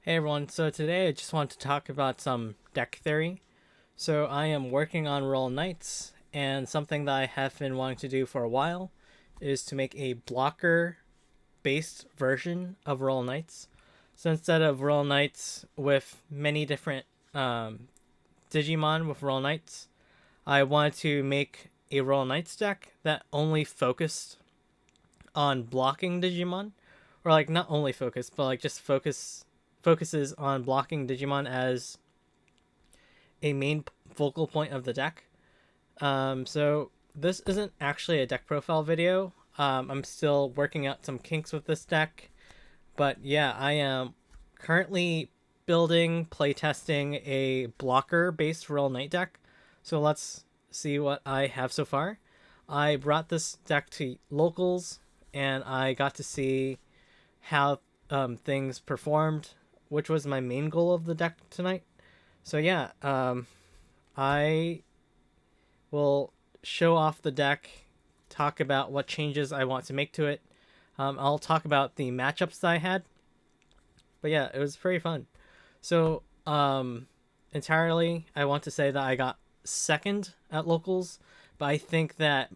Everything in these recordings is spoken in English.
Hey everyone, so today I just want to talk about some deck theory. So I am working on Royal Knights, and something that I have been wanting to do for a while is to make a blocker based version of Royal Knights. So instead of Royal Knights with many different um, Digimon with Royal Knights, I wanted to make a Royal Knights deck that only focused on blocking Digimon, or like not only focused, but like just focuses on blocking Digimon as a main focal point of the deck. So this isn't actually a deck profile video. I'm still working out some kinks with this deck, but yeah, I am currently building, playtesting a blocker-based Royal Knight deck. So let's see what I have so far. I brought this deck to locals, and I got to see how things performed, which was my main goal of the deck tonight. So yeah, I will show off the deck, talk about what changes I want to make to it. I'll talk about the matchups that I had. But yeah, it was pretty fun. So entirely, I want to say that I got second at locals, but I think that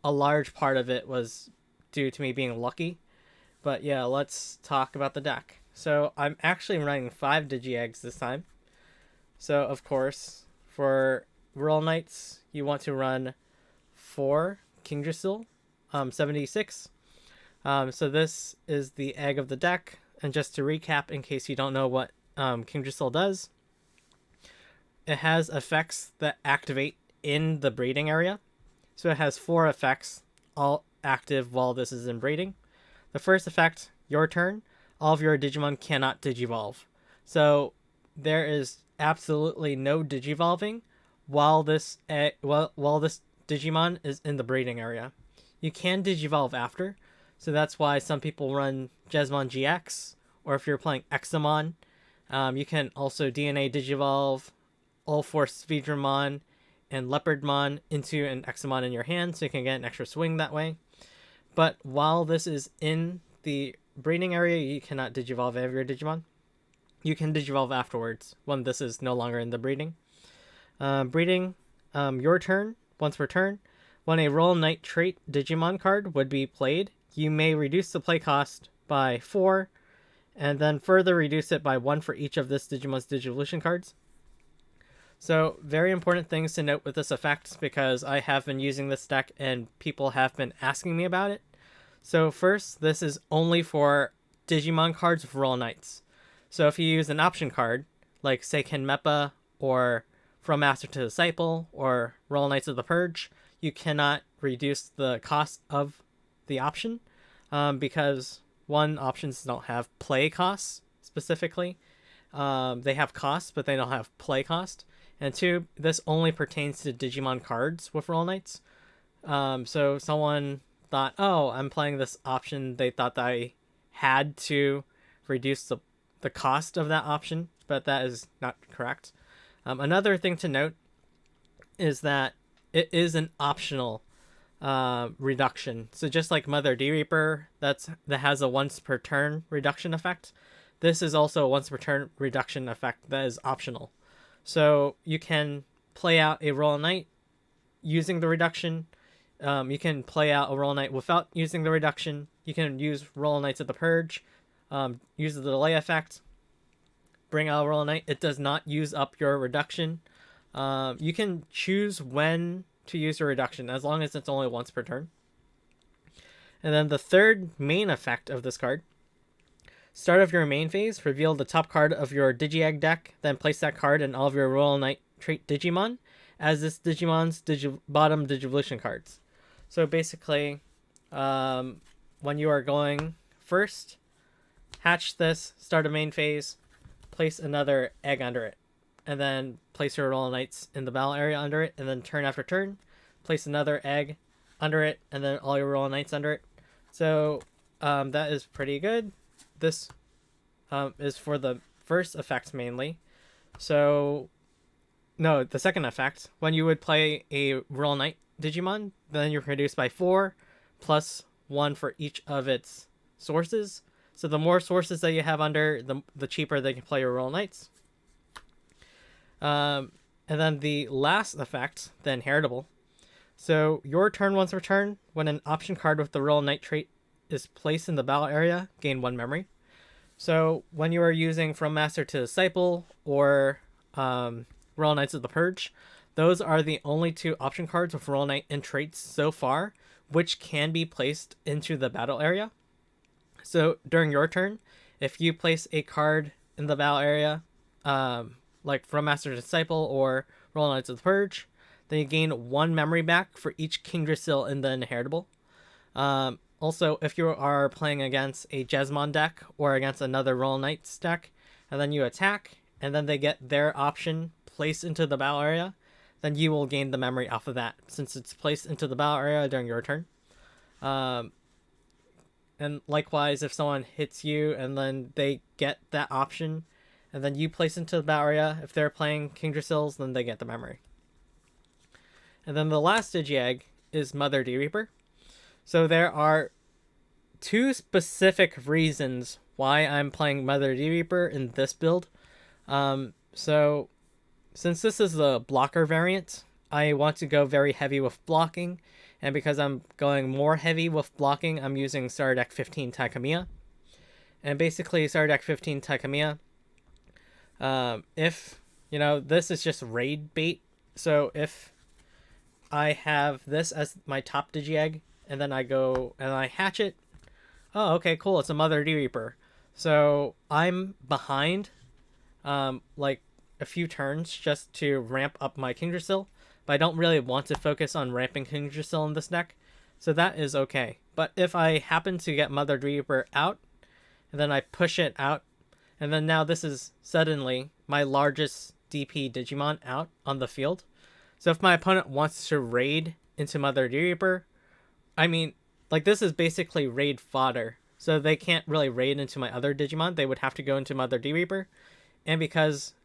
a large part of it was due to me being lucky. But yeah, let's talk about the deck. So I'm actually running 5 Digi-Eggs this time. So of course, for Royal Knights, you want to run 4 King 76. So this is the egg of the deck. And just to recap, in case you don't know what King does, it has effects that activate in the breeding area. So it has 4 effects, all active while this is in breeding. The first effect, your turn, all of your Digimon cannot Digivolve. So there is absolutely no Digivolving while this Digimon is in the breeding area. You can Digivolve after, so that's why some people run Jesmon GX, or if you're playing Examon, you can also DNA Digivolve all 4 Svedramon and Leopardmon into an Examon in your hand, so you can get an extra swing that way. But while this is in the breeding area, you cannot Digivolve every Digimon. You can Digivolve afterwards when this is no longer in the breeding. Breeding, your turn, once per turn. When a Royal Knight trait Digimon card would be played, you may reduce the play cost by 4, and then further reduce it by 1 for each of this Digimon's Digivolution cards. So, very important things to note with this effect, because I have been using this deck and people have been asking me about it. So first, this is only for Digimon cards with Royal Knights. So if you use an option card, like Seiken Meppa, or From Master to Disciple, or Royal Knights of the Purge, you cannot reduce the cost of the option, because one, options don't have play costs specifically. They have costs, but they don't have play cost. And 2, this only pertains to Digimon cards with Royal Knights. So someone thought, oh, I'm playing this option. They thought that I had to reduce the cost of that option, but that is not correct. Another thing to note is that it is an optional reduction. So just like Mother D Reaper, that has a once per turn reduction effect, this is also a once per turn reduction effect that is optional. So you can play out a Royal Knight using the reduction. You can play out a Royal Knight without using the reduction. You can use Royal Knights of the Purge, use the delay effect, bring out a Royal Knight. It does not use up your reduction. You can choose when to use your reduction, as long as it's only once per turn. And then the third main effect of this card, start of your main phase, reveal the top card of your Digi-Egg deck, then place that card in all of your Royal Knight trait Digimon as this Digimon's bottom Digivolution cards. So basically, when you are going first, hatch this, start a main phase, place another egg under it, and then place your Royal Knights in the battle area under it, and then turn after turn, place another egg under it, and then all your Royal Knights under it. So that is pretty good. This is for the first effect mainly. So, no, the second effect, when you would play a Royal Knight Digimon, then you're reduced by 4, plus 1 for each of its sources. So the more sources that you have under, the cheaper they can play your Royal Knights. And then the last effect, the Inheritable. So your turn once per turn, when an option card with the Royal Knight trait is placed in the battle area, gain 1 memory. So when you are using From Master to Disciple or Royal Knights of the Purge, those are the only 2 option cards with Royal Knight and traits so far, which can be placed into the battle area. So during your turn, if you place a card in the battle area, like From Master to Disciple or Royal Knights of the Purge, then you gain 1 memory back for each King Drasil in the Inheritable. Also, if you are playing against a Jesmon deck or against another Royal Knights deck, and then you attack, and then they get their option placed into the battle area, then you will gain the memory off of that, since it's placed into the battle area during your turn. And likewise, if someone hits you and then they get that option, and then you place into the battle area, if they're playing King Drasils, then they get the memory. And then the last Digi-Egg is Mother D-Reaper. So there are 2 specific reasons why I'm playing Mother D-Reaper in this build. So since this is the blocker variant, I want to go very heavy with blocking. And because I'm going more heavy with blocking, I'm using Starter Deck 15 Taikamiya. And basically, Starter Deck 15 Taikamiya, if, this is just raid bait. So if I have this as my top Digi-Egg, and then I go and I hatch it. Oh, okay, cool. It's a Mother D-Reaper. So I'm behind, like a few turns just to ramp up my King Drasil, but I don't really want to focus on ramping King Drasil in this deck, so that is okay. But if I happen to get Mother D-Reaper out, and then I push it out, and then now this is suddenly my largest DP Digimon out on the field. So if my opponent wants to raid into Mother D-Reaper, I mean, like, this is basically raid fodder. So they can't really raid into my other Digimon. They would have to go into Mother D-Reaper. And because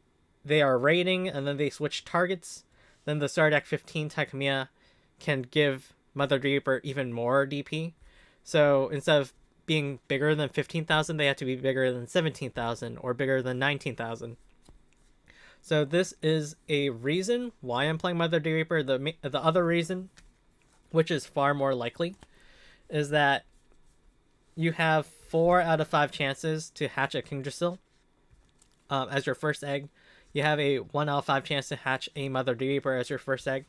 they are raiding and then they switch targets, then the Starter Deck 15 Taikamiya can give Mother D-Reaper even more DP. So instead of being bigger than 15,000, they have to be bigger than 17,000 or bigger than 19,000. So this is a reason why I'm playing Mother D-Reaper. The other reason, which is far more likely, is that you have 4 out of 5 chances to hatch a King Drasil as your first egg. You have a 1 out of 5 chance to hatch a Mother D-Reaper as your first egg.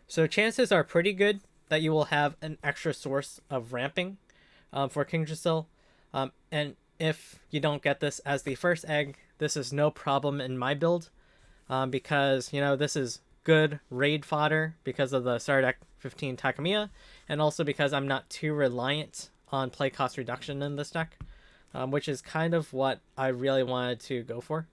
So chances are pretty good that you will have an extra source of ramping for King Drasil. And if you don't get this as the first egg, this is no problem in my build, because, this is good raid fodder because of the Starter Deck 15 Taikamiya, and also because I'm not too reliant on play cost reduction in this deck, which is kind of what I really wanted to go for.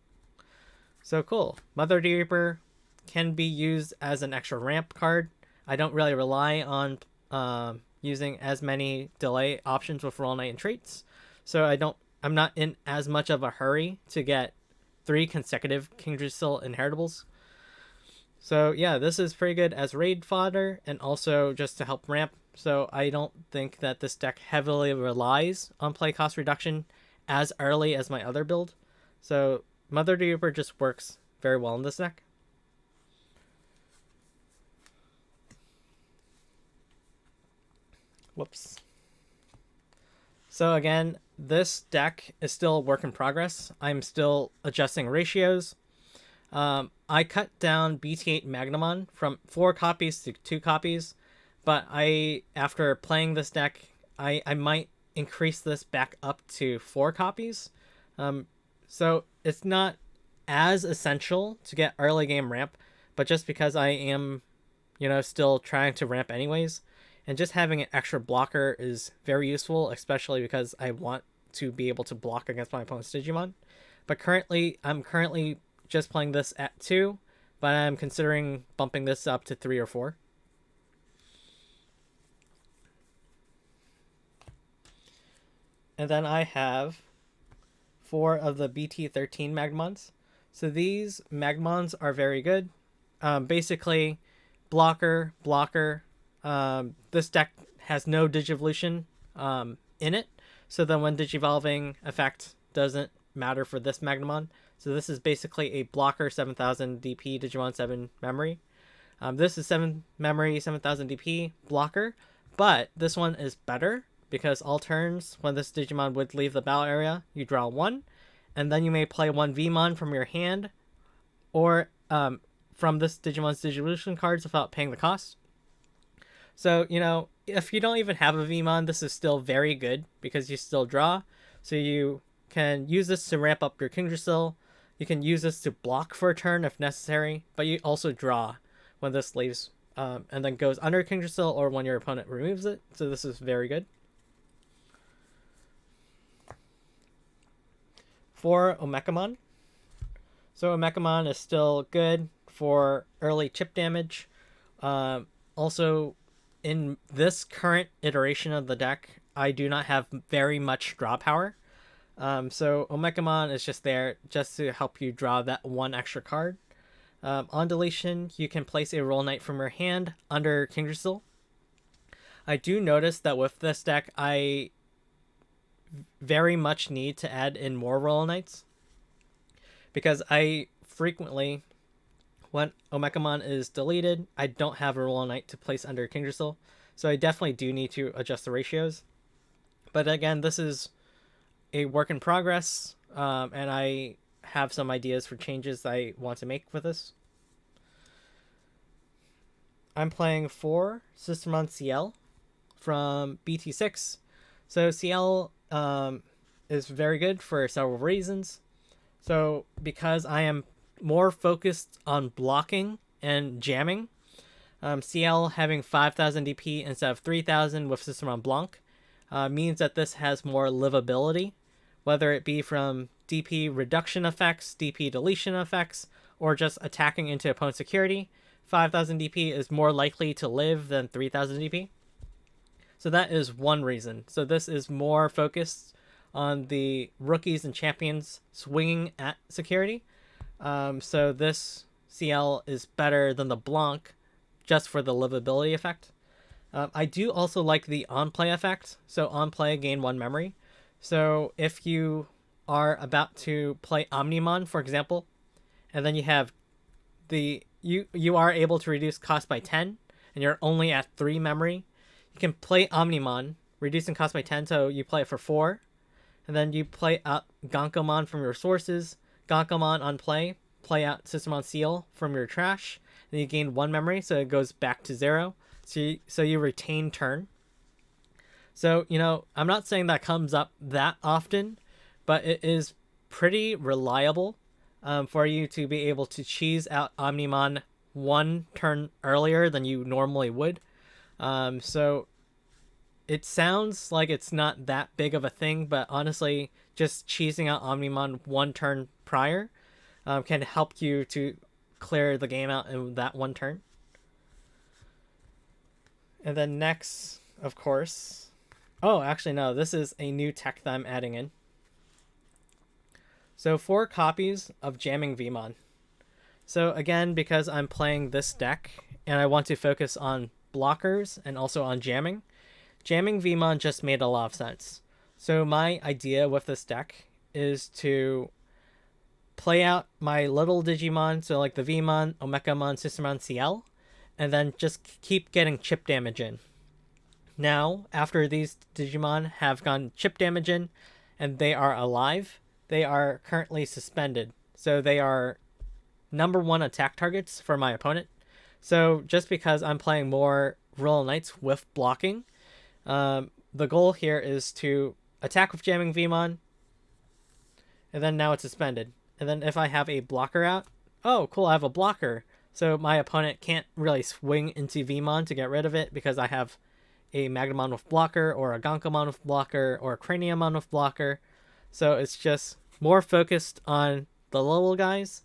So cool. Mother D-Reaper can be used as an extra ramp card. I don't really rely on using as many delay options with Royal Knight and traits, so I'm not in as much of a hurry to get 3 consecutive King Drasil Inheritables. So yeah, this is pretty good as raid fodder and also just to help ramp. So I don't think that this deck heavily relies on play cost reduction as early as my other build. So Mother D-Reaper just works very well in this deck. Whoops. So again, this deck is still a work in progress. I'm still adjusting ratios. I cut down BT8 Magnamon from 4 copies to 2 copies, but after playing this deck, I might increase this back up to 4 copies. So it's not as essential to get early game ramp, but just because I am, still trying to ramp anyways, and just having an extra blocker is very useful, especially because I want to be able to block against my opponent's Digimon. But I'm currently just playing this at 2, but I'm considering bumping this up to 3 or 4. And then I have 4 of the BT13 Magmons. So these Magmons are very good. Basically, blocker. This deck has no Digivolution in it, So then when Digivolving effect doesn't matter for this Magnamon. So this is basically a blocker 7000 DP Digimon 7 memory. This is 7 memory, 7000 DP blocker, but this one is better because all turns when this Digimon would leave the battle area, you draw 1, and then you may play 1 Vmon from your hand or from this Digimon's Digivolution cards without paying the cost. So, if you don't even have a Vmon, this is still very good because you still draw. So you can use this to ramp up your Kingdrasil. You can use this to block for a turn if necessary, but you also draw when this leaves and then goes under Kingdrasil or when your opponent removes it. So this is very good. For Omekamon. So Omekamon is still good for early chip damage. Also, in this current iteration of the deck, I do not have very much draw power. So Omekamon is just there just to help you draw that one extra card. On deletion, you can place a Roll Knight from your hand under Kingdrasil. I do notice that with this deck, I very much need to add in more Roll Knights because I frequently, when Omekamon is deleted, I don't have a Roll Knight to place under Kingdrasil, so I definitely do need to adjust the ratios. But again, this is a work in progress, and I have some ideas for changes I want to make with this. I'm playing 4 Systemon CL from BT6. So CL is very good for several reasons. So because I am more focused on blocking and jamming, CL having 5000 DP instead of 3000 with Systemon Blanc means that this has more livability, whether it be from DP reduction effects, DP deletion effects, or just attacking into opponent security. 5000 DP is more likely to live than 3000 DP. So that is one reason. So this is more focused on the rookies and champions swinging at security. So this CL is better than the Blanc just for the livability effect. I do also like the on-play effect. So on-play, gain 1 memory. So if you are about to play Omnimon, for example, and then you have you are able to reduce cost by 10, and you're only at 3 memory, you can play Omnimon, reducing cost by 10, so you play it for 4, and then you play out Gankomon from your sources, Gankomon on play out Systemon Seal from your trash, and you gain 1 memory, so it goes back to 0, so you retain turn. So, I'm not saying that comes up that often, but it is pretty reliable for you to be able to cheese out Omnimon 1 turn earlier than you normally would. So it sounds like it's not that big of a thing, but honestly, just cheesing out Omnimon 1 turn prior can help you to clear the game out in that 1 turn. And then next, of course... Oh, actually, no. This is a new tech that I'm adding in. So 4 copies of Jamming Vmon. So again, because I'm playing this deck and I want to focus on blockers and also on jamming Vmon just made a lot of sense. So my idea with this deck is to play out my little Digimon, so like the Vmon, Omekamon, Systemon CL, and then just keep getting chip damage in. Now, after these Digimon have gotten chip damage in and they are alive, they are currently suspended. So they are number 1 attack targets for my opponent. So just because I'm playing more Roll Knights with blocking, the goal here is to attack with Jamming Vmon, and then now it's suspended. And then if I have a blocker out, oh cool, I have a blocker. So my opponent can't really swing into Vmon to get rid of it because I have a Magnamon with blocker, or a Gankomon with blocker, or a Craniumon with blocker. So it's just more focused on the little guys,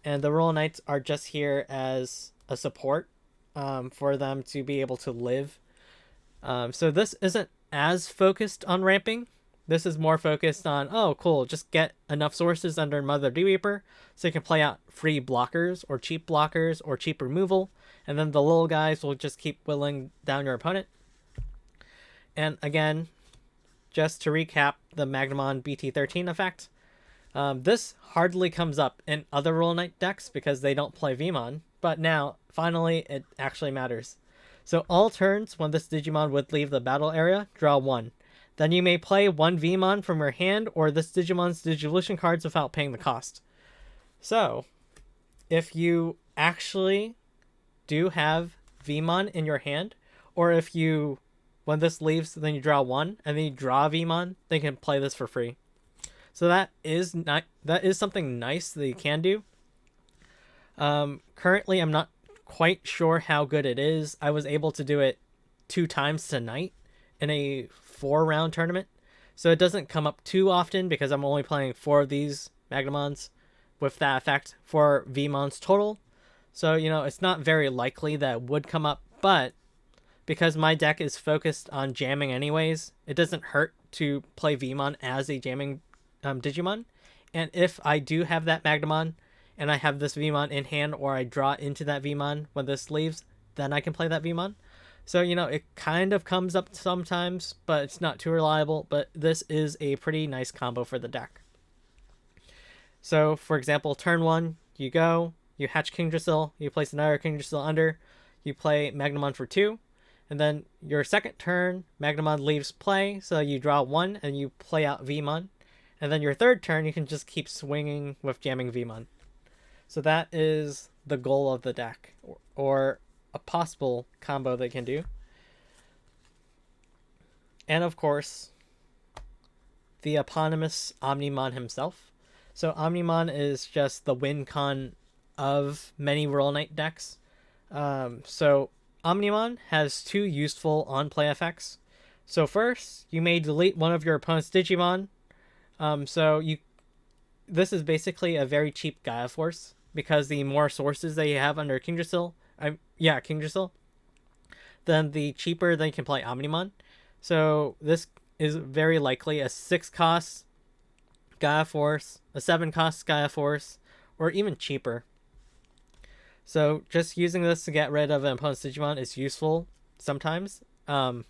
and the Roll Knights are just here as a support for them to be able to live. So this isn't as focused on ramping. This is more focused on, oh cool, just get enough sources under Mother D-Reaper so you can play out free blockers or cheap removal, and then the little guys will just keep whittling down your opponent. And again, just to recap the Magnamon BT13 effect. This hardly comes up in other Roll Knight decks because they don't play Vmon, but now, finally, it actually matters. So all turns when this Digimon would leave the battle area, draw 1. Then you may play 1 Vmon from your hand or this Digimon's Digivolution cards without paying the cost. So, if you actually do have Vmon in your hand, or if you, when this leaves, then you draw 1, and then you draw a Vmon, then you can play this for free. So that is something nice that you can do. Currently, I'm not quite sure how good it is. I was able to do it 2 times tonight in a 4-round tournament. So it doesn't come up too often because I'm only playing 4 of these Magnamons with that effect for Vmons total. So, it's not very likely that it would come up, but because my deck is focused on jamming anyways, it doesn't hurt to play Vmon as a jamming Digimon. And if I do have that Magnamon and I have this Vmon in hand, or I draw into that Vmon when this leaves, then I can play that Vmon. So, it kind of comes up sometimes, but it's not too reliable. But this is a pretty nice combo for the deck. So, for example, turn 1, you go, you hatch Kingdrasil, you place another Kingdrasil under, you play Magnamon for 2, and then your second turn, Magnamon leaves play, so you draw 1 and you play out Vmon. And then your third turn, you can just keep swinging with jamming Vmon. So that is the goal of the deck, or a possible combo they can do. And of course, the eponymous Omnimon himself. So Omnimon is just the win con of many Roll Knight decks. So Omnimon has 2 useful on-play effects. So first, you may delete one of your opponent's Digimon. This is basically a very cheap Gaia Force, because the more sources that you have under Kingdrasil, then the cheaper they can play Omnimon. So this is very likely a 6-cost Gaia Force, a 7-cost Gaia Force, or even cheaper. So just using this to get rid of an opponent's Digimon is useful sometimes. But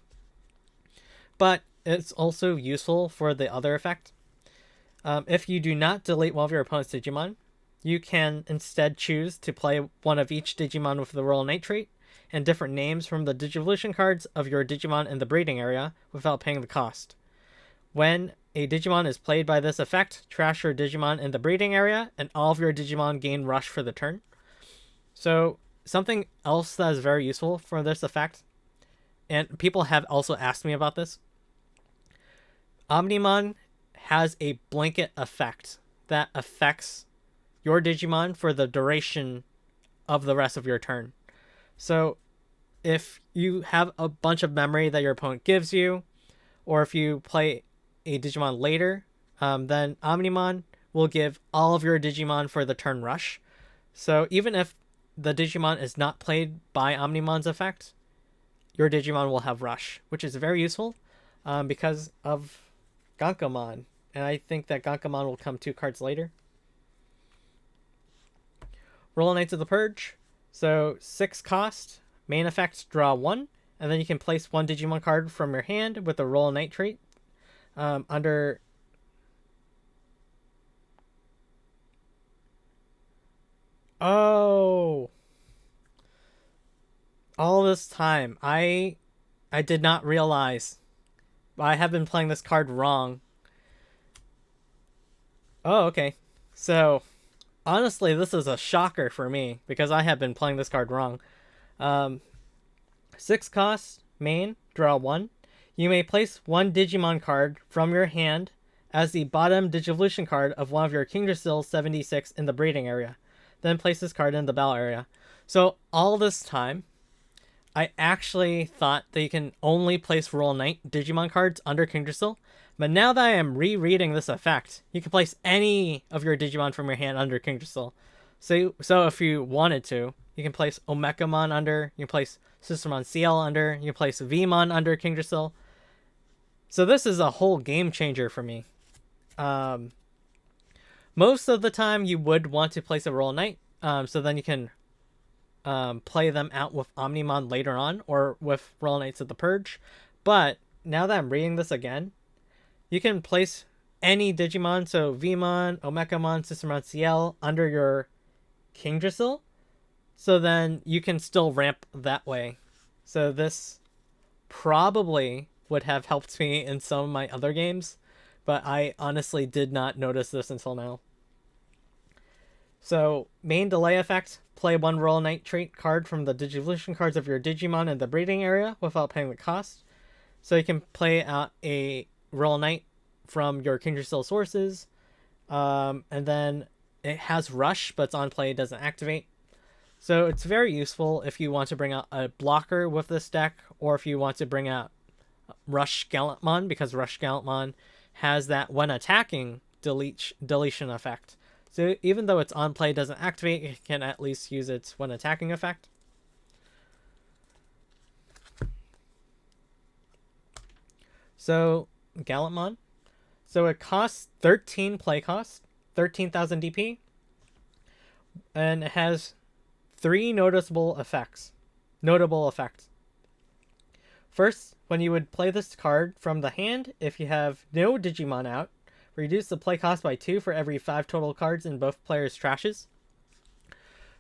it's also useful for the other effect. If you do not delete one of your opponent's Digimon, you can instead choose to play one of each Digimon with the Royal Knight trait and different names from the Digivolution cards of your Digimon in the breeding area without paying the cost. When a Digimon is played by this effect, trash your Digimon in the breeding area, and all of your Digimon gain Rush for the turn. So something else that is very useful for this effect, and people have also asked me about this, Omnimon has a blanket effect that affects your Digimon for the duration of the rest of your turn. So if you have a bunch of memory that your opponent gives you, or if you play a Digimon later, then Omnimon will give all of your Digimon for the turn rush. So even if the Digimon is not played by Omnimon's effect, your Digimon will have rush, which is very useful because of Gankamon. And I think that Gankamon will come 2 cards later. Roll Knights of the Purge. So 6 cost, main effect, draw 1, and then you can place 1 Digimon card from your hand with the Roll Knight trait under. Oh, all this time I did not realize I have been playing this card wrong. Oh, okay. So honestly, this is a shocker for me because I have been playing this card wrong. 6 cost, main, draw 1. You may place 1 Digimon card from your hand as the bottom Digivolution card of one of your Kingdrasil 76 in the breeding area. Then place this card in the battle area. So all this time, I actually thought that you can only place Roll Knight Digimon cards under Kingdrasil. But now that I am rereading this effect, you can place any of your Digimon from your hand under Kingdrasil. So if you wanted to, you can place Omekamon under, you can place Sistermon CL under, you can place Vmon under Kingdrasil. So this is a whole game changer for me. Most of the time you would want to place a Roll Knight, so then you can play them out with Omnimon later on, or with Roll Knights of the Purge. But now that I'm reading this again, you can place any Digimon, so Vmon, Omegamon, Systemon CL, under your Kingdrasil. So then you can still ramp that way. So this probably would have helped me in some of my other games, but I honestly did not notice this until now. So, main delay effect, play one Royal Knight trait card from the Digivolution cards of your Digimon in the breeding area without paying the cost. So you can play out a Royal Knight from your Kingdrasil sources, and then it has Rush, but it's on play, it doesn't activate. So it's very useful if you want to bring out a blocker with this deck, or if you want to bring out Rush Gallantmon, because Rush Gallantmon has that when attacking deletion effect. So even though it's on play, doesn't activate, it can at least use its when attacking effect. So Gallantmon. So it costs 13 play cost, 13,000 DP, and it has 3 notable effects. First, when you would play this card from the hand, if you have no Digimon out, reduce the play cost by 2 for every 5 total cards in both players' trashes.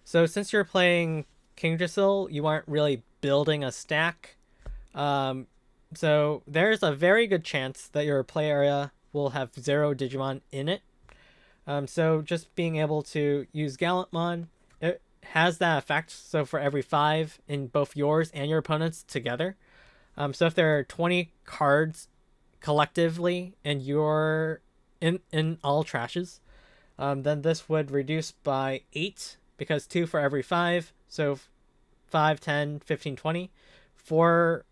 So since you're playing Kingdrasil, you aren't really building a stack. So there's a very good chance that your play area will have 0 Digimon in it. So just being able to use Gallantmon, it has that effect. So for every 5 in both yours and your opponent's together. So if there are 20 cards collectively and you're in all trashes, then this would reduce by 8, because 2 for every 5. So 5, 10, 15, 20. 4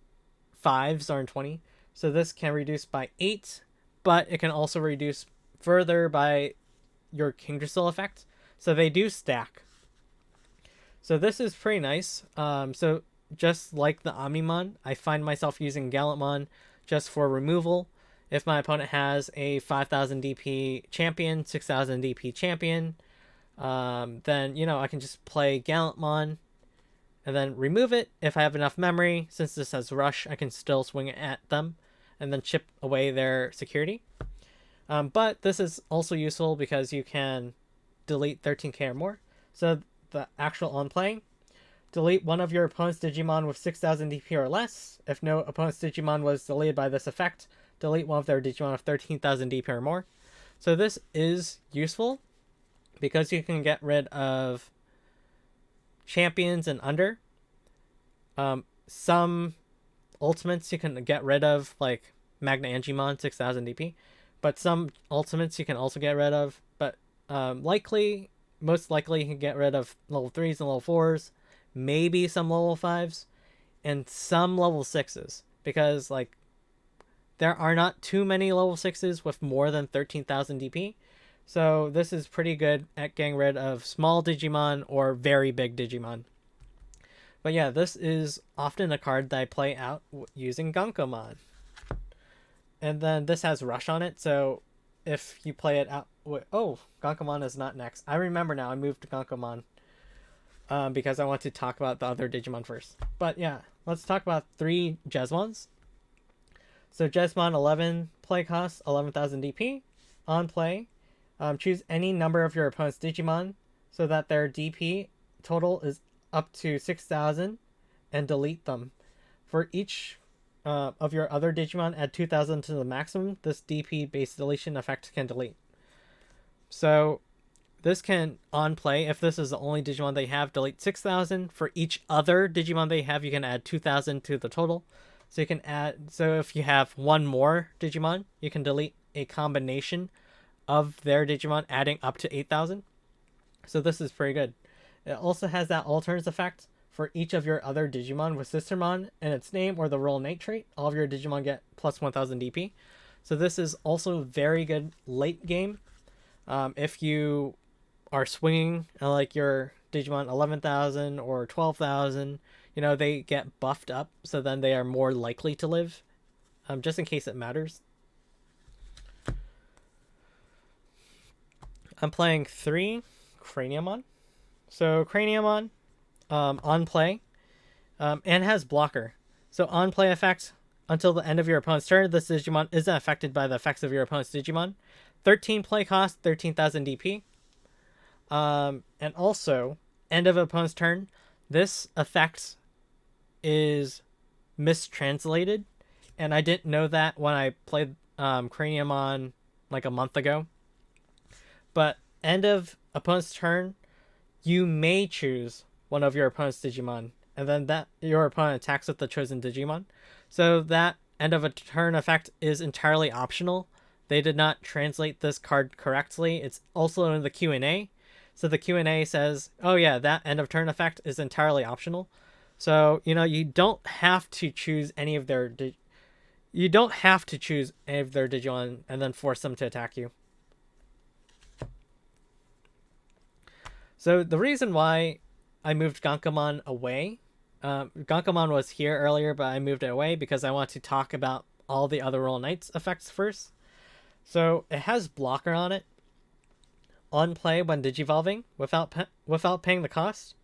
5s are in 20. So this can reduce by 8, but it can also reduce further by your Kingdrasil effect. So they do stack. So this is pretty nice. So just like the Omnimon, I find myself using Gallantmon just for removal. If my opponent has a 5,000 DP champion, 6,000 DP champion, then, I can just play Gallantmon and then remove it. If I have enough memory, since this has Rush, I can still swing it at them and then chip away their security. But this is also useful because you can delete 13k or more. So the actual on play, delete one of your opponent's Digimon with 6,000 DP or less. If no opponent's Digimon was deleted by this effect, delete one of their Digimon of 13,000 DP or more. So this is useful because you can get rid of champions and under. Some ultimates you can get rid of, like Magna Angimon, 6,000 DP. But some ultimates you can also get rid of. But most likely you can get rid of level 3s and level 4s. Maybe some level 5s. And some level 6s. Because, there are not too many level 6s with more than 13,000 DP. So this is pretty good at getting rid of small Digimon or very big Digimon. But yeah, this is often a card that I play out using Gankomon. And then this has Rush on it, so if you play it out... Oh, Gankomon is not next. I remember now, I moved to Gankomon. Because I want to talk about the other Digimon first. But yeah, let's talk about 3 Jesmons. So Jesmon 11 play cost, 11,000 DP. On play, choose any number of your opponent's Digimon so that their DP total is up to 6,000 and delete them. For each of your other Digimon, add 2,000 to the maximum. This DP based deletion effect can delete. So this can, on play, if this is the only Digimon they have, delete 6,000. For each other Digimon they have, you can add 2,000 to the total. So you can add, so if you have one more Digimon, you can delete a combination of their Digimon, adding up to 8,000. So this is pretty good. It also has that alternate effect. For each of your other Digimon with Sistermon and its name or the Royal Knight trait, all of your Digimon get plus 1,000 DP. So this is also very good late game. If you are swinging like your Digimon 11,000 or 12,000, they get buffed up, so then they are more likely to live, just in case it matters. I'm playing 3 Craniamon. So Craniamon, on play, and has blocker. So on play effect, until the end of your opponent's turn, this Digimon isn't affected by the effects of your opponent's Digimon. 13 play cost, 13,000 DP. And also, end of opponent's turn, this effect is mistranslated, and I didn't know that when I played Craniumon like a month ago. But end of opponent's turn, you may choose one of your opponent's Digimon, and then that your opponent attacks with the chosen Digimon. So that end of a turn effect is entirely optional. They did not translate this card correctly. It's also in the Q&A. So the Q&A says, oh yeah, that end of turn effect is entirely optional. So, you don't have to choose any of their Digimon and then force them to attack you. So the reason why I moved Gankamon away, Gankamon was here earlier, but I moved it away because I want to talk about all the other Roll Knights effects first. So it has blocker on it. On play when digivolving without paying the cost.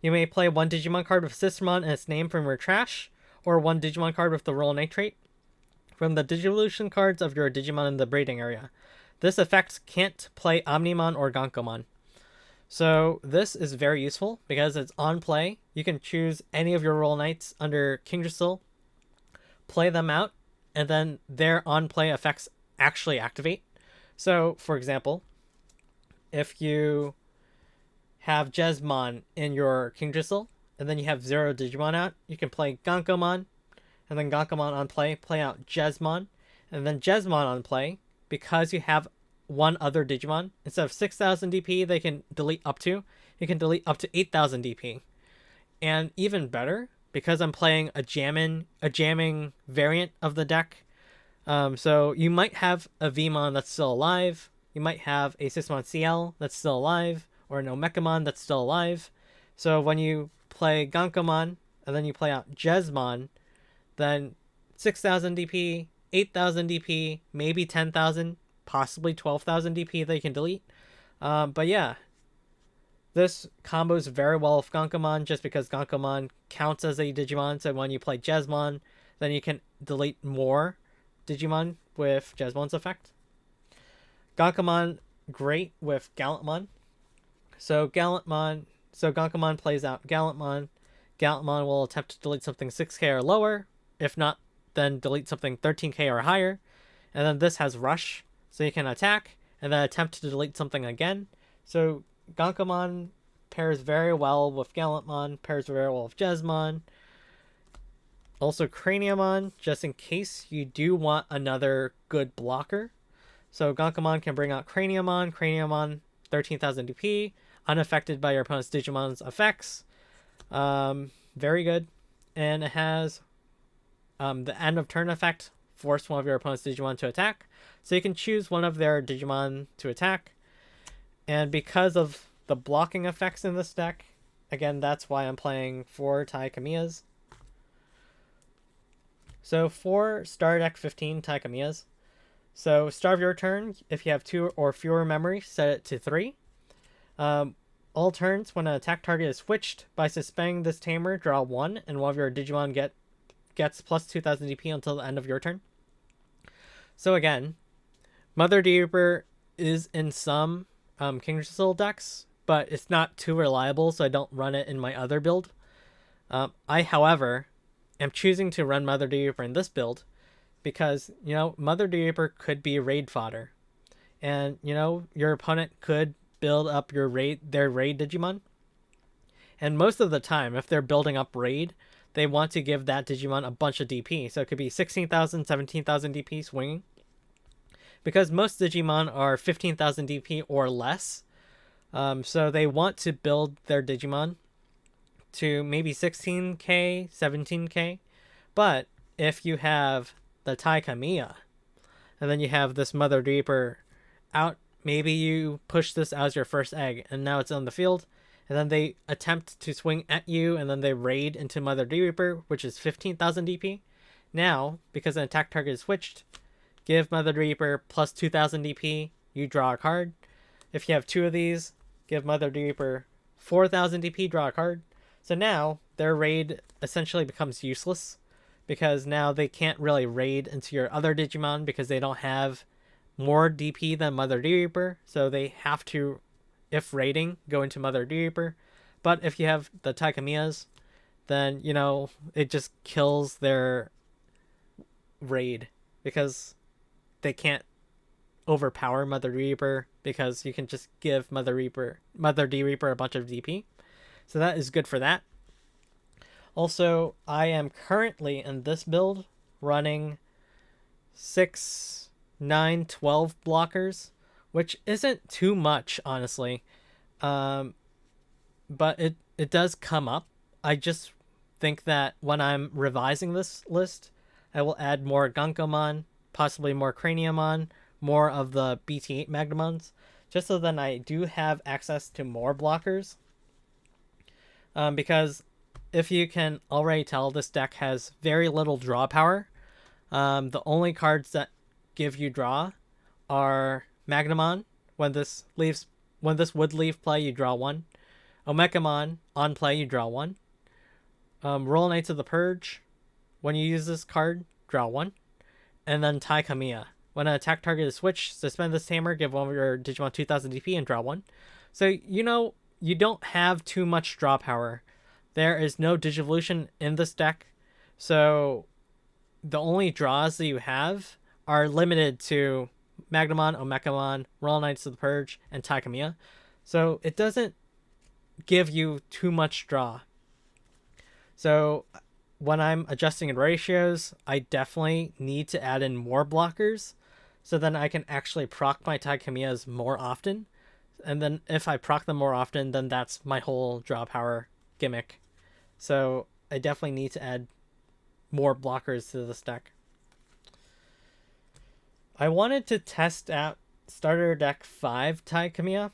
You may play one Digimon card with Systemon and its name from your trash, or one Digimon card with the Roll Knight trait from the Digivolution cards of your Digimon in the breeding area. This effect can't play Omnimon or Gankamon. So this is very useful because it's on play. You can choose any of your Roll Knights under King Crystal, play them out, and then their on play effects actually activate. So, for example, if you have Jesmon in your King Crystal, and then you have 0 Digimon out, you can play Gankamon, and then Gankamon on play out Jesmon, and then Jesmon on play, because you have one other Digimon. Instead of 6,000 DP, they can delete up to. You can delete up to 8,000 DP. And even better, because I'm playing a jamming variant of the deck, so you might have a Vmon that's still alive, you might have a Systemon CL that's still alive, or an Omekamon that's still alive. So when you play Gankamon, and then you play out Jesmon, then 6,000 DP, 8,000 DP, maybe 10,000, possibly 12,000 DP they can delete. But yeah, this combos very well with Gankamon just because Gankamon counts as a Digimon. So when you play Jesmon, then you can delete more Digimon with Jesmon's effect. Gankamon, great with Gallantmon. So Gankamon plays out Gallantmon. Gallantmon will attempt to delete something 6k or lower. If not, then delete something 13k or higher. And then this has Rush, so you can attack, and then attempt to delete something again. So Gankamon pairs very well with Gallantmon, pairs very well with Jesmon. Also Craniumon, just in case you do want another good blocker. So Gankamon can bring out Craniumon. Craniumon, 13,000 DP, unaffected by your opponent's Digimon's effects. Very good. And it has the end of turn effect, force one of your opponent's Digimon to attack. So you can choose one of their Digimon to attack. And because of the blocking effects in this deck, again, that's why I'm playing 4 Tai Kamiyas. So 4 Star Deck 15 Tai Kamiyas. So start of your turn, if you have 2 or fewer memory, set it to 3. All turns, when an attack target is switched, by suspending this tamer, draw 1, and one of your Digimon gets plus 2,000 DP until the end of your turn. So again, Mother Reaper is in some King Crystal decks, but it's not too reliable, so I don't run it in my other build. I, however, am choosing to run Mother Reaper in this build because, Mother Reaper could be raid fodder. And, your opponent could build up their raid Digimon. And most of the time, if they're building up raid, they want to give that Digimon a bunch of DP. So it could be 16,000, 17,000 DP swinging. Because most Digimon are 15,000 DP or less. So they want to build their Digimon to maybe 16k, 17k. But if you have the Tai Kamiya, and then you have this Mother Reaper out, maybe you push this as your first egg, and now it's on the field, and then they attempt to swing at you, and then they raid into Mother Reaper, which is 15,000 DP. Now, because an attack target is switched, give Mother Reaper plus 2,000 DP, you draw a card. If you have 2 of these, give Mother Reaper 4,000 DP, draw a card. So now, their raid essentially becomes useless, because now they can't really raid into your other Digimon because they don't have more DP than Mother D Reaper, so they have to, if raiding, go into Mother D Reaper. But if you have the Taikamiyas, then, you know, it just kills their raid because they can't overpower Mother Reaper because you can just give Mother D Reaper a bunch of DP. So that is good for that. Also, I am currently in this build running 6, 9, 12 blockers, which isn't too much, honestly. But it does come up. I just think that when I'm revising this list, I will add more Gankomon, possibly more Craniumon, more of the BT8 Magnamons, just so then I do have access to more blockers. Because if you can already tell, this deck has very little draw power. The only cards that give you draw are Magnamon. When this would leave play, you draw one. Omekamon, on play, you draw one. Roll Knights of the Purge, when you use this card, draw one. And then Tai Kamiya. When an attack target is switched, suspend this tamer, give one of your Digimon 2000 DP, and draw one. So, you know, you don't have too much draw power. There is no Digivolution in this deck, so the only draws that you have are limited to Magnamon, Omekamon, Royal Knights of the Purge, and Tai Kamiya. So it doesn't give you too much draw. So when I'm adjusting in ratios, I definitely need to add in more blockers so then I can actually proc my Tai Kamiyas more often. And then if I proc them more often, then that's my whole draw power gimmick. So I definitely need to add more blockers to this deck. I wanted to test out starter deck 5 Tai Kamiya,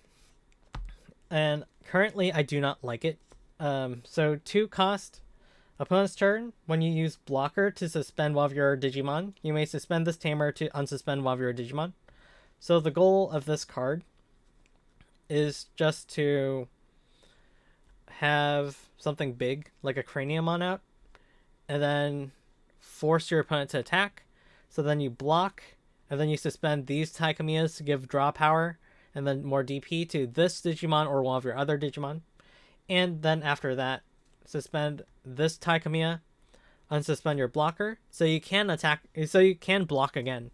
and currently I do not like it. So 2 cost, opponent's turn, when you use blocker to suspend one of your Digimon, you may suspend this tamer to unsuspend one of your Digimon. So the goal of this card is just to have something big like a Craniumon out, and then force your opponent to attack. So then you block, and then you suspend these Tai Kamiyas to give draw power, and then more DP to this Digimon or one of your other Digimon. And then after that, suspend this Tai Kamiya, unsuspend your blocker, so you can attack, so you can block again.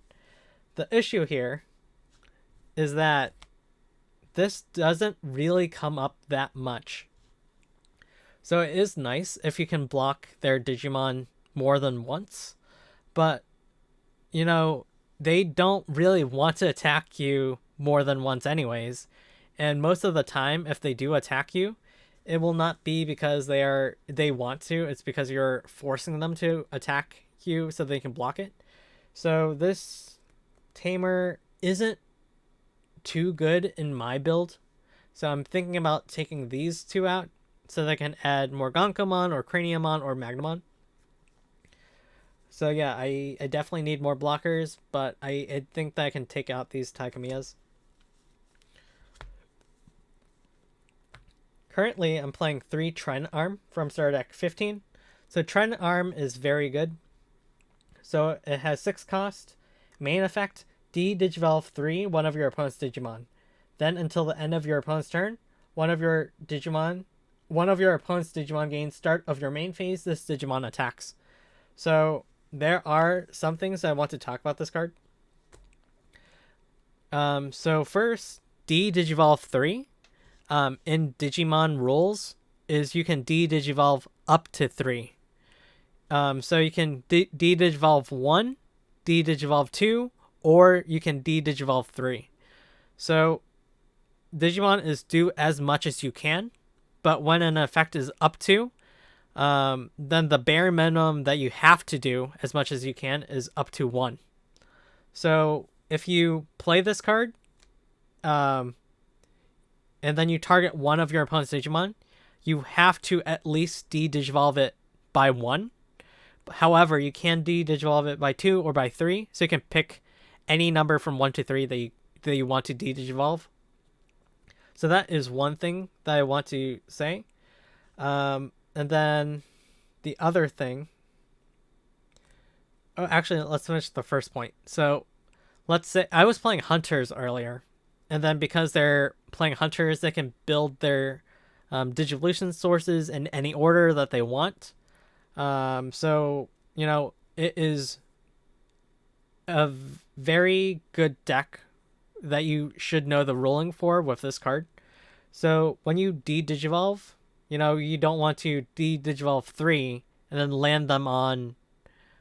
The issue here is that this doesn't really come up that much. So it is nice if you can block their Digimon more than once, but, you know, they don't really want to attack you more than once anyways, and most of the time, if they do attack you, it will not be because they want to, it's because you're forcing them to attack you so they can block it. So this tamer isn't too good in my build, so I'm thinking about taking these 2 out so they can add more Gankomon or Craniumon or Magnamon. So yeah, I definitely need more blockers, but I think that I can take out these Tai Kamiyas. Currently, I'm playing 3 Trident Arm from starter deck 15. So Trident Arm is very good. So it has 6 cost. Main effect, de-digivolve 3, one of your opponent's Digimon. Then until the end of your opponent's turn, one of your opponent's Digimon gains start of your main phase, this Digimon attacks. So there are some things I want to talk about this card. So first, de-digivolve 3. In Digimon rules is you can de-digivolve up to 3. So you can de-digivolve 1, de-digivolve 2, or you can de-digivolve 3. So Digimon is do as much as you can, but when an effect is up to, then the bare minimum that you have to do as much as you can is up to 1. So if you play this card, and then you target one of your opponent's Digimon, you have to at least de-digivolve it by 1. However, you can de-digivolve it by 2 or by 3, so you can pick any number from 1 to 3 that you want to de-digivolve. So that is one thing that I want to say. And then the other thing Oh, actually, let's finish the first point. So let's say I was playing hunters earlier, and then because they're playing hunters, they can build their digivolution sources in any order that they want. So it is a very good deck that you should know the ruling for with this card. So when you de-digivolve, you don't want to de-digivolve 3 and then land them on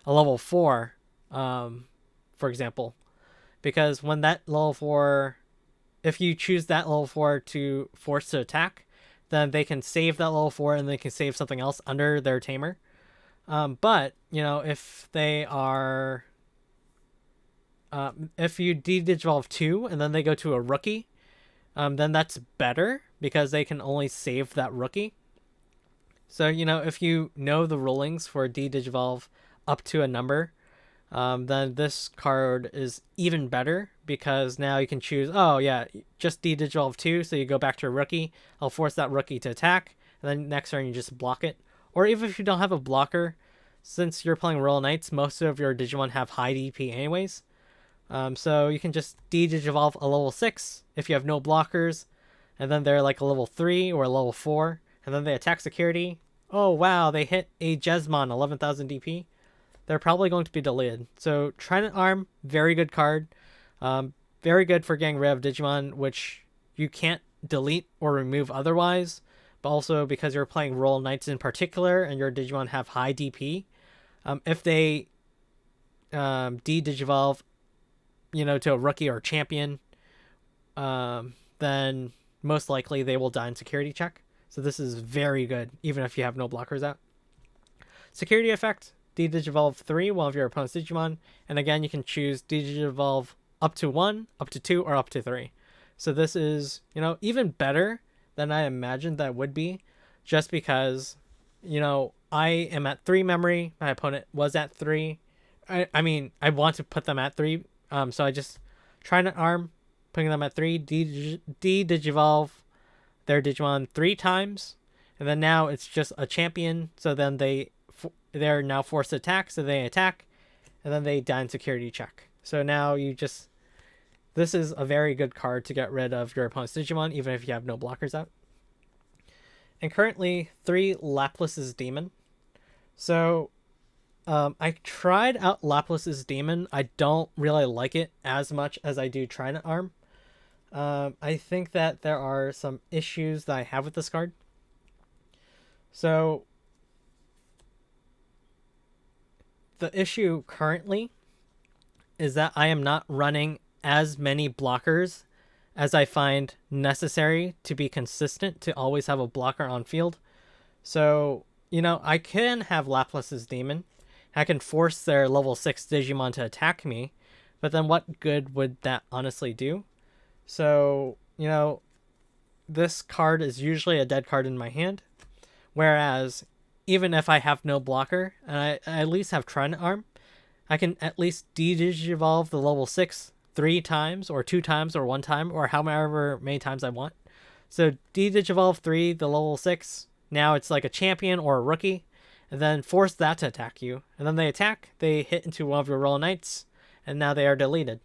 a level 4, for example. Because when that level 4, if you choose that level 4 to force to attack, then they can save that level 4 and they can save something else under their tamer. But, if they are. If you de-digivolve 2 and then they go to a rookie, then that's better because they can only save that rookie. So, if you know the rulings for de-digivolve up to a number, then this card is even better because now you can choose, oh, yeah, just de-digivolve 2, so you go back to a rookie. I'll force that rookie to attack, and then next turn you just block it. Or even if you don't have a blocker, since you're playing Royal Knights, most of your Digimon have high DP anyways. So you can just de-digivolve a level 6 if you have no blockers, and then they're like a level 3 or a level 4, and then they attack security. Oh wow, they hit a Jesmon 11,000 DP. They're probably going to be deleted. So Trident Arm, very good card. Very good for getting rid of Digimon, which you can't delete or remove otherwise, but also because you're playing Royal Knights in particular and your Digimon have high DP. If they de-digivolve to a rookie or champion, then most likely they will die in security check. So this is very good, even if you have no blockers out. Security effect, de-digivolve 3 one of your opponent's Digimon, and again you can choose de-digivolve up to 1, up to 2, or up to 3. So this is, even better than I imagined that would be, just because, I am at 3 memory, my opponent was at 3. I mean, I want to put them at 3, so I just Trident Arm, putting them at 3, de-digivolve their Digimon 3 times, and then now it's just a champion, so then they're now forced to attack, so they attack, and then they die in security check. So now this is a very good card to get rid of your opponent's Digimon, even if you have no blockers out. And currently, 3 Laplace's Demon. So I tried out Laplace's Demon. I don't really like it as much as I do Trident Arm. I think that there are some issues that I have with this card. So the issue currently is that I am not running as many blockers as I find necessary to be consistent to always have a blocker on field. So, I can have Laplace's Demon. I can force their level 6 Digimon to attack me, but then what good would that honestly do? So, this card is usually a dead card in my hand, whereas even if I have no blocker, and I at least have Trident Arm, I can at least de-digivolve the level 6 3 times, or 2 times, or 1 time, or however many times I want. So de-digivolve 3, the level 6, now it's like a champion or a rookie, and then force that to attack you. And then they attack, they hit into one of your Royal Knights, and now they are deleted.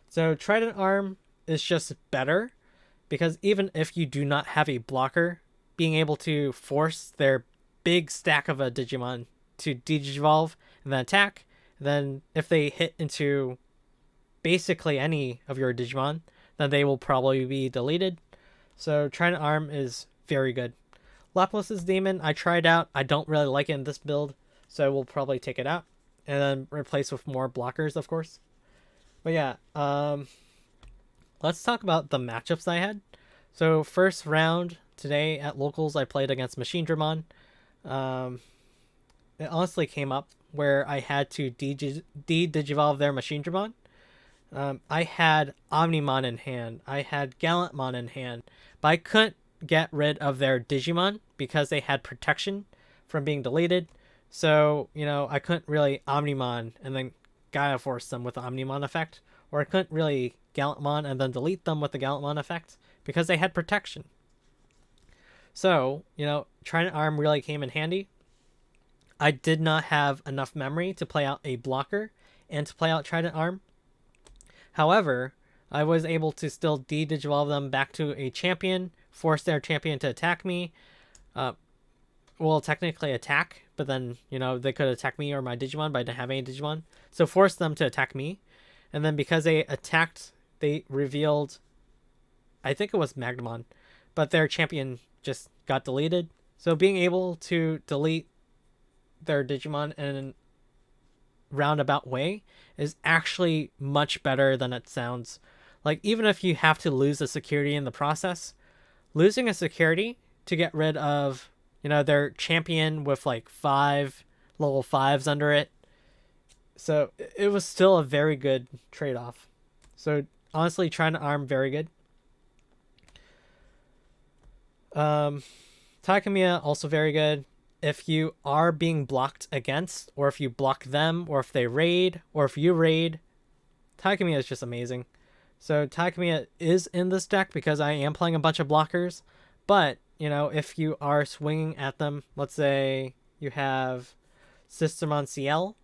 So Trident Arm is just better, because even if you do not have a blocker, being able to force their big stack of a Digimon to de-digivolve and then attack, then if they hit into basically any of your Digimon, then they will probably be deleted. So Trident Arm is very good. Laplace's Demon, I tried out. I don't really like it in this build, so we'll probably take it out and then replace with more blockers, of course. But yeah, let's talk about the matchups I had. So first round today at locals, I played against Machine Dramon. It honestly came up where I had to de-digivolve their Machine Dramon. I had Omnimon in hand. I had Gallantmon in hand. But I couldn't get rid of their Digimon because they had protection from being deleted. So, I couldn't really Omnimon and then Gaia Force them with the Omnimon effect. Or I couldn't really Gallantmon and then delete them with the Gallantmon effect because they had protection. So, Trident Arm really came in handy. I did not have enough memory to play out a blocker and to play out Trident Arm. However, I was able to still de-digivolve them back to a champion, force their champion to attack me. Well, technically attack, but then, they could attack me or my Digimon, but I didn't have any Digimon. So force them to attack me. And then because they attacked, they revealed, I think it was Magnamon, but their champion just got deleted. So being able to delete their Digimon in a roundabout way is actually much better than it sounds. Like, even if you have to lose a security in the process, losing a security to get rid of, their champion with like 5 level 5s under it. So it was still a very good trade-off. So honestly, Trident Arm, very good. Takamiya, also very good. If you are being blocked against, or if you block them, or if they raid, or if you raid, Takamiya is just amazing. So Takamiya is in this deck because I am playing a bunch of blockers. But, if you are swinging at them, let's say you have System on CL,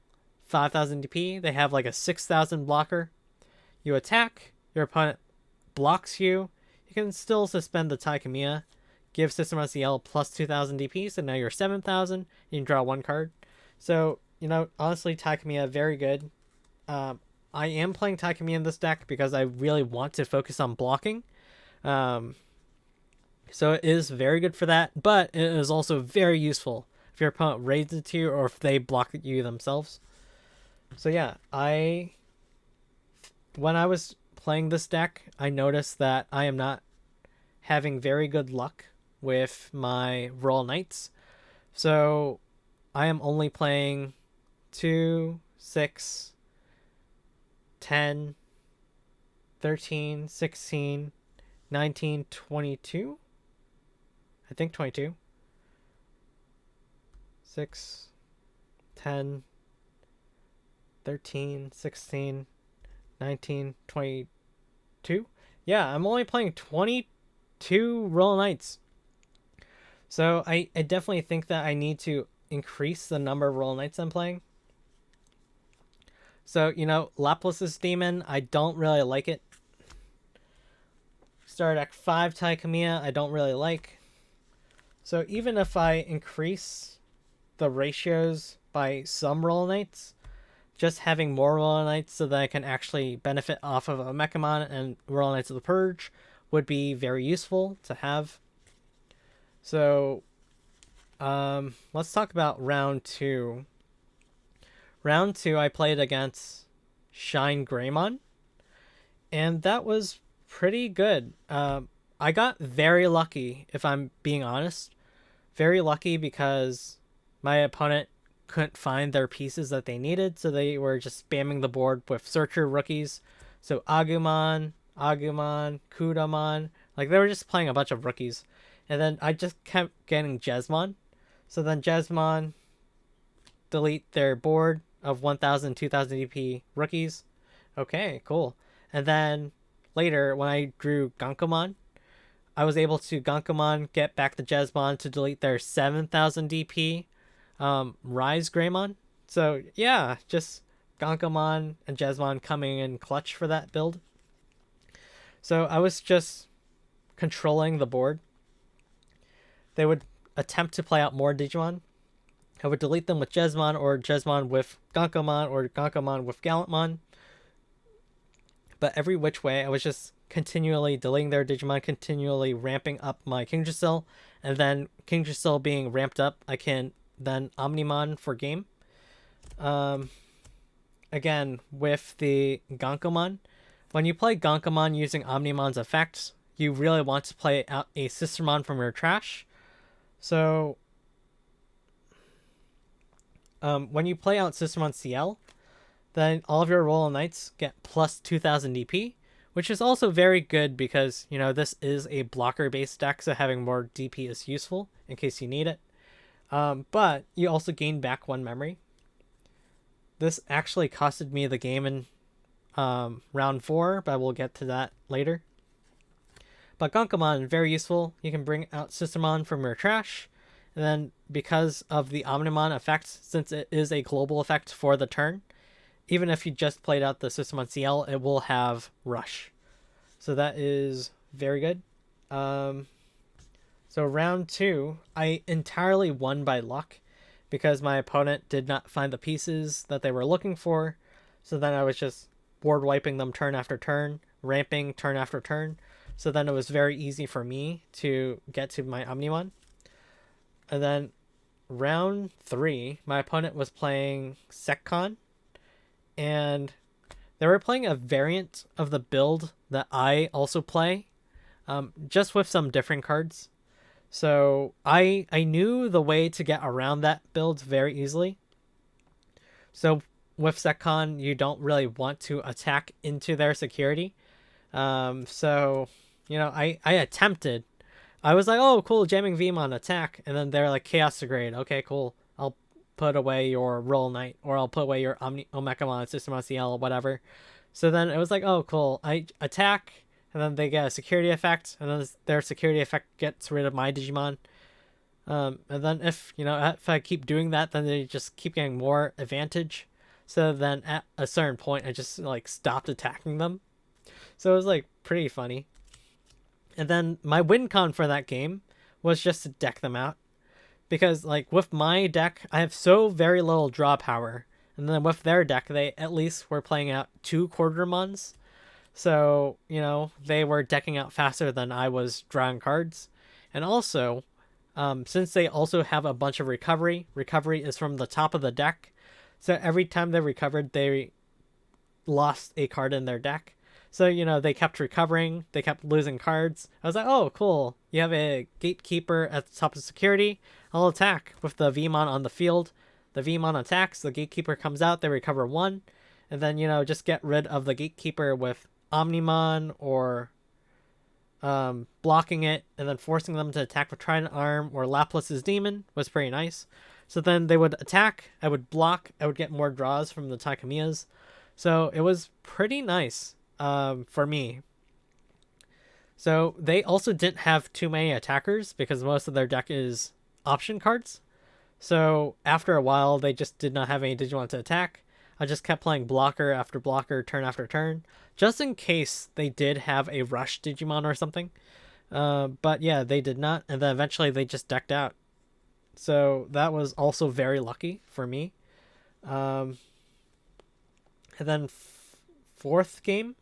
5,000 DP, they have like a 6,000 blocker. You attack, your opponent blocks you, you can still suspend the Takamiya, give System on CL plus 2,000 DP, so now you're 7,000, you can draw 1 card. So, honestly, Takamiya, very good. I am playing Takamiya in this deck because I really want to focus on blocking. So it is very good for that, but it is also very useful if your opponent raids it to you or if they block you themselves. So yeah, when I was playing this deck, I noticed that I am not having very good luck with my Royal Knights. So I am only playing 2, 6, 10, 13, 16, 19, 22. I think 22. 6, 10, 13, 16, 19, 22. Yeah, I'm only playing 22 Royal Knights. So I definitely think that I need to increase the number of Royal Knights I'm playing. So, Laplace's Demon, I don't really like it. Star Deck 5 Takamiya, I don't really like. So even if I increase the ratios by some Royal Knights, just having more Royal Knights so that I can actually benefit off of a Mechamon and Royal Knights of the Purge would be very useful to have. So, let's talk about round 2. Round 2, I played against Shine Greymon, and that was pretty good. I got very lucky, if I'm being honest. Very lucky because my opponent couldn't find their pieces that they needed, so they were just spamming the board with Searcher rookies. So Agumon, Kudamon, like they were just playing a bunch of rookies. And then I just kept getting Jesmon. So then Jesmon delete their board of 1,000, 2,000 DP rookies. Okay, cool. And then later, when I drew Gankamon, I was able to Gankamon get back the Jesmon to delete their 7,000 DP Rise Greymon. So yeah, just Gankamon and Jesmon coming in clutch for that build. So I was just controlling the board. They would attempt to play out more Digimon. I would delete them with Jesmon or Jesmon with Gankamon or Gankamon with Gallantmon. But every which way, I was just continually deleting their Digimon, continually ramping up my Kingdrasil, and then Kingdrasil being ramped up, I can then Omnimon for game. Again, with the Gankamon, when you play Gankamon using Omnimon's effects, you really want to play out a Sistermon from your trash. So, when you play out Sistermon CL, then all of your Royal Knights get plus 2,000 DP, which is also very good because, this is a blocker-based deck, so having more DP is useful in case you need it. But you also gain back 1 memory. This actually costed me the game in round 4, but we'll get to that later. But Gankamon, very useful. You can bring out Systemon from your trash, And then because of the Omnimon effect, since it is a global effect for the turn, even if you just played out the system on CL, it will have Rush. So that is very good. Um, so round 2, I entirely won by luck because my opponent did not find the pieces that they were looking for. So then I was just board wiping them turn after turn, ramping turn after turn. So then it was very easy for me to get to my Omnimon. And then round 3, my opponent was playing SecCon, and they were playing a variant of the build that I also play, just with some different cards. So I knew the way to get around that build very easily. So with SecCon, you don't really want to attack into their security. So, I attempted. I was like, oh, cool, jamming Veemon attack. And then they're like, Chaos Degrade. Okay, cool. I'll put away your Roll Knight, or I'll put away your Omekamon, System on CL, whatever. So then it was like, oh, cool. I attack, and then they get a security effect, and then their security effect gets rid of my Digimon. And then if I keep doing that, then they just keep getting more advantage. So then at a certain point, I just like stopped attacking them. So it was like pretty funny. And then my win con for that game was just to deck them out. Because like with my deck, I have so very little draw power. And then with their deck, they at least were playing out 2 Quartermons. So, they were decking out faster than I was drawing cards. And also, since they also have a bunch of recovery is from the top of the deck. So every time they recovered, they lost a card in their deck. So, they kept recovering, they kept losing cards. I was like, oh, cool. You have a Gatekeeper at the top of security. I'll attack with the Veemon on the field. The Veemon attacks, the Gatekeeper comes out, they recover 1. And then, just get rid of the Gatekeeper with Omnimon or blocking it and then forcing them to attack with Trident Arm or Laplace's Demon was pretty nice. So then they would attack, I would block, I would get more draws from the Takamiyas. So it was pretty nice for me. So they also didn't have too many attackers because most of their deck is option cards. So after a while, they just did not have any Digimon to attack. I just kept playing blocker after blocker, turn after turn, just in case they did have a rush Digimon or something. But yeah, they did not, and then eventually they just decked out. So that was also very lucky for me. And then fourth game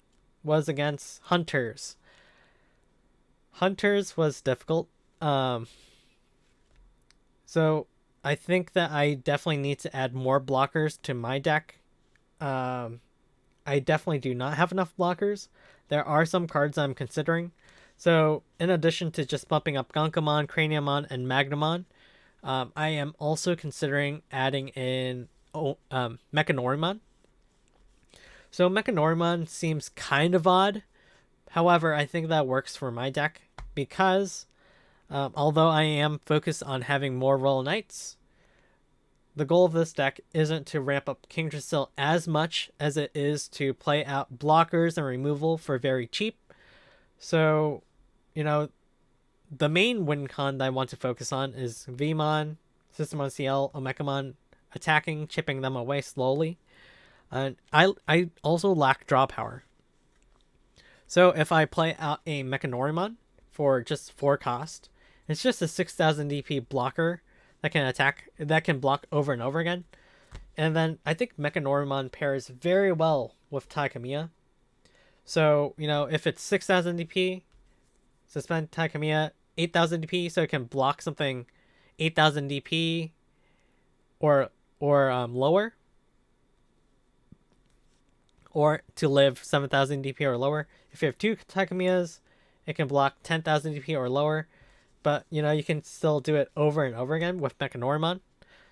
was against Hunters. Hunters was difficult. So I think that I definitely need to add more blockers to my deck. I definitely do not have enough blockers. There are some cards I'm considering. So in addition to just bumping up Gankamon, Craniumon, and Magnamon, I am also considering adding in Mechanorimon. So Mechanorimon seems kind of odd. However, I think that works for my deck because although I am focused on having more Roll Knights, the goal of this deck isn't to ramp up King Drasil as much as it is to play out blockers and removal for very cheap. So, the main win con that I want to focus on is Veemon, System on CL, Omekamon, attacking, chipping them away slowly. And I also lack draw power. So if I play out a Mechanorimon for just 4 cost, it's just a 6000 DP blocker that can block over and over again. And then I think Mechanorimon pairs very well with Taikamiya. So, if it's 6000 DP, suspend Taikamiya, 8000 DP, so it can block something 8000 DP or lower. Or to live 7000 DP or lower. If you have 2 Takamiyas, it can block 10,000 DP or lower. But, you can still do it over and over again with Mechanorimon.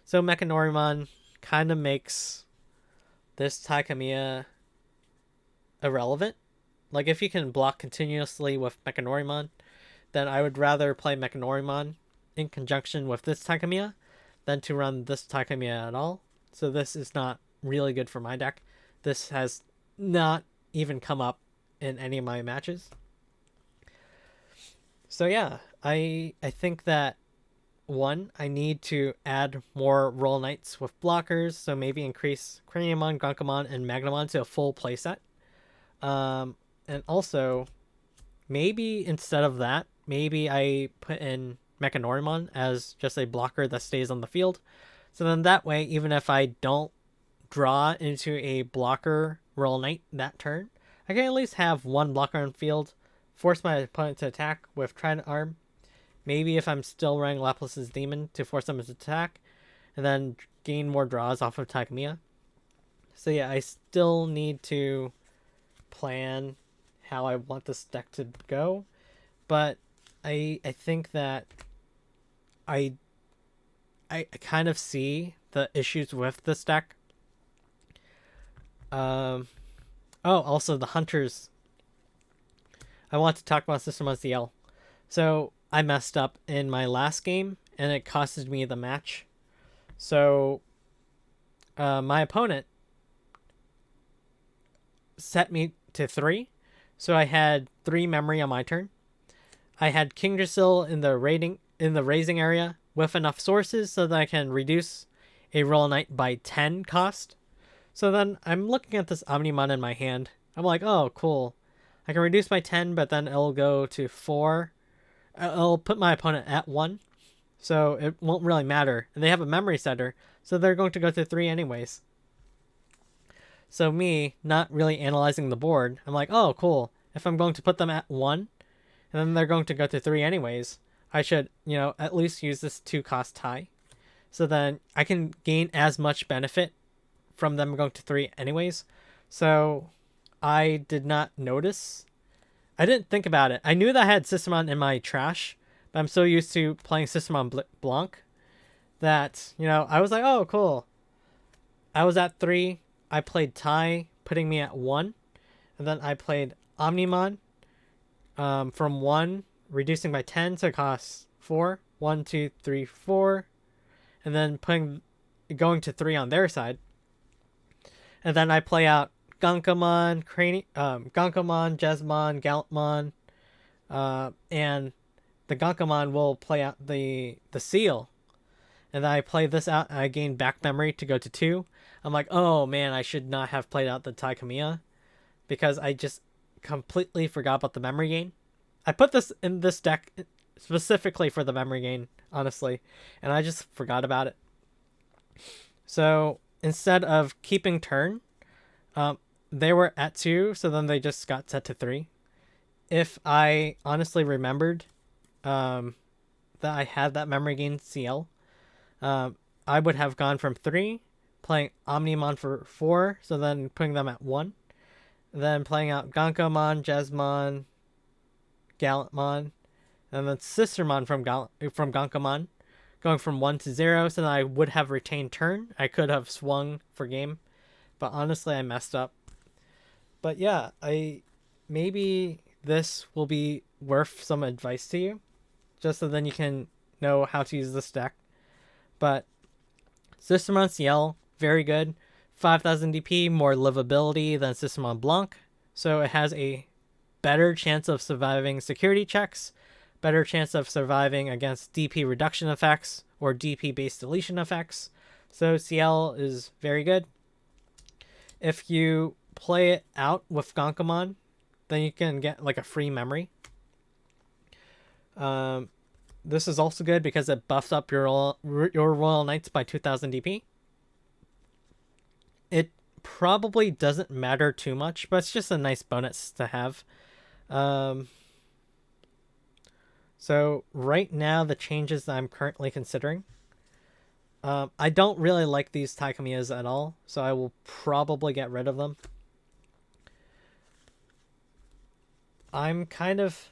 So Mechanorimon kind of makes this Taikamiya irrelevant. Like, if you can block continuously with Mechanorimon, then I would rather play Mechanorimon in conjunction with this Taikamiya than to run this Taikamiya at all. So this is not really good for my deck. This has not even come up in any of my matches. So yeah, I think that one, I need to add more Roll Knights with blockers, so maybe increase Craniumon, Gunkamon, and Magnamon to a full playset. And also, maybe instead of that, maybe I put in Mechanorimon as just a blocker that stays on the field. So then that way, even if I don't draw into a blocker Roll Knight that turn, I can at least have one blocker on field, force my opponent to attack with Trident Arm. Maybe if I'm still running Laplace's Demon to force them to attack, and then gain more draws off of Takamiya. So yeah, I still need to plan how I want this deck to go, but I think that I kind of see the issues with this deck. Oh, also the Hunters. I want to talk about System on CL. So I messed up in my last game, and it costed me the match. So my opponent set me to 3. So I had 3 memory on my turn. I had King Drasil in the raising area with enough sources so that I can reduce a Roll Knight by 10 cost. So then I'm looking at this Omnimon in my hand. I'm like, oh, cool. I can reduce by 10, but then it'll go to 4. It'll put my opponent at 1. So it won't really matter. And they have a memory setter, so they're going to go to 3 anyways. So me, not really analyzing the board, I'm like, oh, cool. If I'm going to put them at 1, and then they're going to go to 3 anyways, I should, at least use this 2 cost tie. So then I can gain as much benefit from them going to 3 anyways. So I did not notice. I didn't think about it. I knew that I had Systemon in my trash, but I'm so used to playing Systemon Blanc that, I was like, oh, cool. I was at 3. I played tie, putting me at 1. And then I played Omnimon from 1, reducing by 10, so it costs 4. 1, 2, 3, 4. And then going to 3 on their side. And then I play out Gunkamon, Gunkamon, Jesmon, Gallantmon, and the Gunkamon will play out the seal. And then I play this out, and I gain back memory to go to 2. I'm like, oh man, I should not have played out the Takamiya, because I just completely forgot about the memory gain. I put this in this deck specifically for the memory gain, honestly, and I just forgot about it. So instead of keeping turn, they were at 2, so then they just got set to 3. If I honestly remembered that I had that memory gain CL, I would have gone from 3, playing Omnimon for 4, so then putting them at 1. Then playing out Gunkamon, Jesmon, Gallantmon, and then Sistermon from Gunkamon, going from 1 to 0, so then I would have retained turn. I could have swung for game, but honestly I messed up. But yeah, maybe this will be worth some advice to you, just so then you can know how to use this deck. But Systemon CL, very good. 5000 DP, more livability than Systemon Blanc, so it has a better chance of surviving security checks, better chance of surviving against DP reduction effects or DP based deletion effects. So CL is very good. If you play it out with Gunkamon, then you can get like a free memory. This is also good because it buffs up your Royal Knights by 2000 DP. It probably doesn't matter too much, but it's just a nice bonus to have. So right now, the changes that I'm currently considering, I don't really like these Takamiyas at all, so I will probably get rid of them. I'm kind of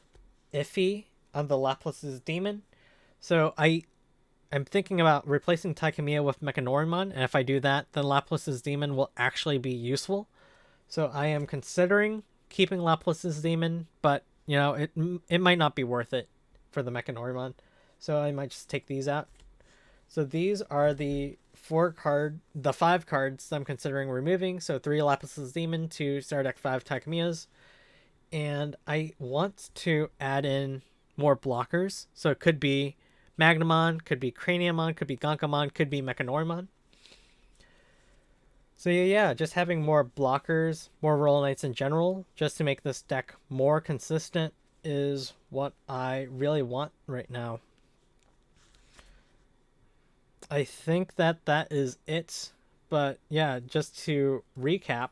iffy on the Laplace's Demon, so I'm thinking about replacing Takamiya with Mechanorimon, and if I do that, then Laplace's Demon will actually be useful. So I am considering keeping Laplace's Demon, but it might not be worth it for the Mechanorimon, so I might just take these out. So these are the 5 cards that I'm considering removing. So 3 Laplace's Demon, 2 Star Deck 5 Takamiyas, and I want to add in more blockers. So it could be Magnamon, could be Craniamon, could be Gonkamon, could be Mechanorimon. So yeah, just having more blockers, more Roll Knights in general, just to make this deck more consistent is what I really want right now. I think that is it. But yeah, just to recap,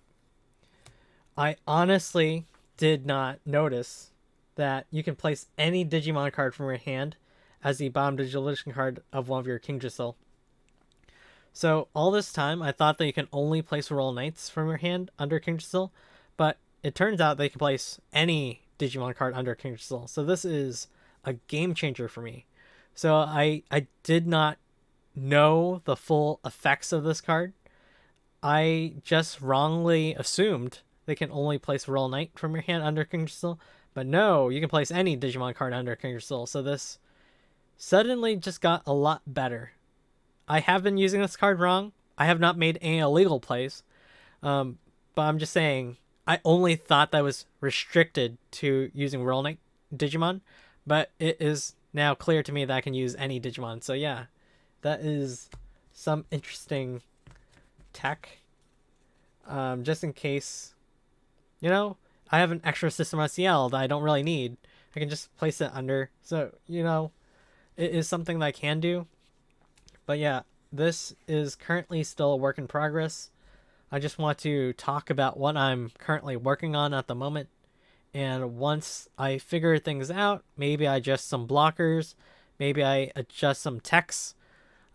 I honestly did not notice that you can place any Digimon card from your hand as the bottom Digivolution card of one of your Kingdrasil. So all this time, I thought that you can only place Roll Knights from your hand under Kingdrasil, but it turns out that you can place any Digimon card under Kingdrasil. So this is a game changer for me. So I did not know the full effects of this card. I just wrongly assumed they can only place Roll Knight from your hand under Kingdrasil, but no, you can place any Digimon card under Kingdrasil. So this suddenly just got a lot better. I have been using this card wrong. I have not made any illegal plays. But I'm just saying, I only thought that was restricted to using Roll Knight Digimon, but it is now clear to me that I can use any Digimon. So yeah, that is some interesting tech. Just in case, I have an extra system on CL that I don't really need. I can just place it under. So, it is something that I can do. But yeah, this is currently still a work in progress. I just want to talk about what I'm currently working on at the moment. And once I figure things out, maybe I adjust some blockers, maybe I adjust some text.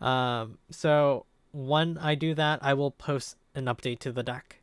So when I do that, I will post an update to the deck.